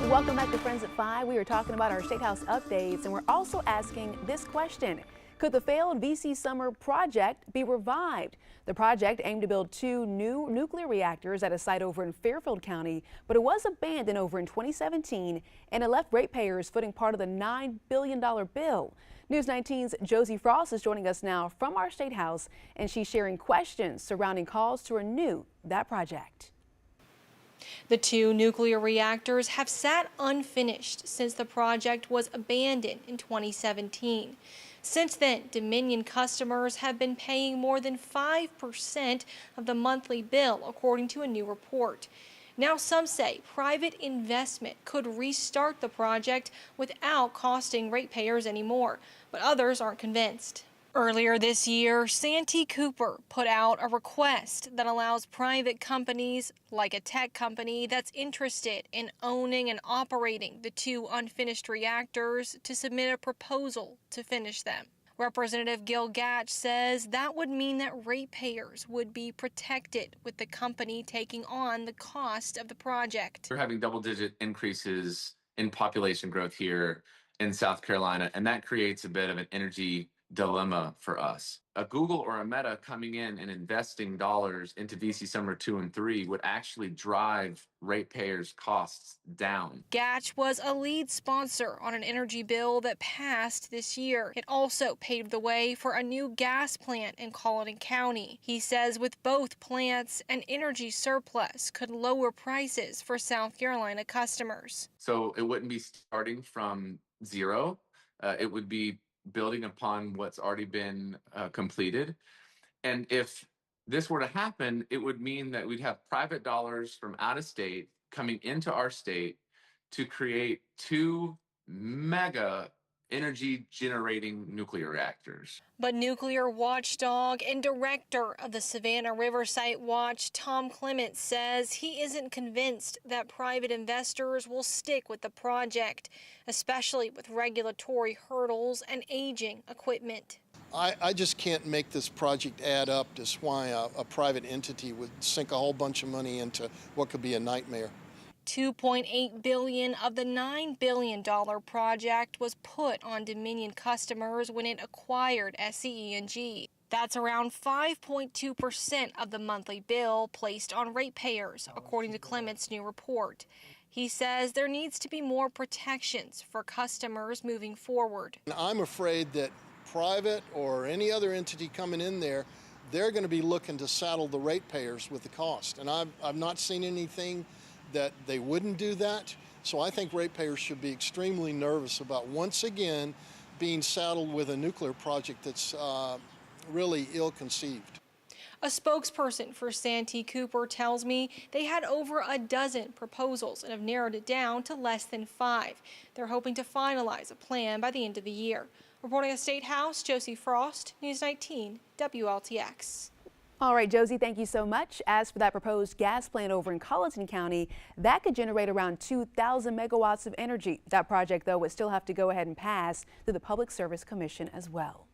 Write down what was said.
Welcome back to Friends at 5. We are talking about our State House updates, and we're also asking this question. Could the failed VC Summer project be revived? The project aimed to build 2 new nuclear reactors at a site over in Fairfield County, but it was abandoned over in 2017, and it left ratepayers footing part of the $9 billion bill. News 19's Josie Frost is joining us now from our State House, and she's sharing questions surrounding calls to renew that project. The 2 nuclear reactors have sat unfinished since the project was abandoned in 2017. Since then, Dominion customers have been paying more than 5% of the monthly bill, according to a new report. Now some say private investment could restart the project without costing ratepayers anymore, but others aren't convinced. Earlier this year, Santee Cooper put out a request that allows private companies, like a tech company that's interested in owning and operating the 2 unfinished reactors, to submit a proposal to finish them. Representative Gil Gatch says that would mean that ratepayers would be protected with the company taking on the cost of the project. We're having double-digit increases in population growth here in South Carolina, and that creates a bit of an energy dilemma for us. A Google or a Meta coming in and investing dollars into VC Summer 2 and 3 would actually drive ratepayers' costs down. Gatch was a lead sponsor on an energy bill that passed this year. It also paved the way for a new gas plant in Colleton County. He says with both plants, an energy surplus could lower prices for South Carolina customers. So it wouldn't be starting from zero. It would be building upon what's already been completed. And if this were to happen, it would mean that we'd have private dollars from out of state coming into our state to create 2 mega energy generating nuclear reactors. But nuclear watchdog and director of the Savannah River Site Watch, Tom Clements, says he isn't convinced that private investors will stick with the project, especially with regulatory hurdles and aging equipment. I just can't make this project add up to why a private entity would sink a whole bunch of money into what could be a nightmare. $2.8 billion of the $9 billion project was put on Dominion customers when it acquired SCE&G. That's around 5.2% of the monthly bill placed on ratepayers, according to Clements' new report. He says there needs to be more protections for customers moving forward. I'm afraid that private or any other entity coming in there, they're going to be looking to saddle the ratepayers with the cost. And I've not seen anything that they wouldn't do that. So I think ratepayers should be extremely nervous about once again being saddled with a nuclear project that's really ill-conceived. A spokesperson for Santee Cooper tells me they had over a dozen proposals and have narrowed it down to less than 5. They're hoping to finalize a plan by the end of the year. Reporting at State House, Josie Frost, News 19, WLTX. All right, Josie, thank you so much. As for that proposed gas plant over in Colleton County, that could generate around 2,000 megawatts of energy. That project, though, would still have to go ahead and pass through the Public Service Commission as well.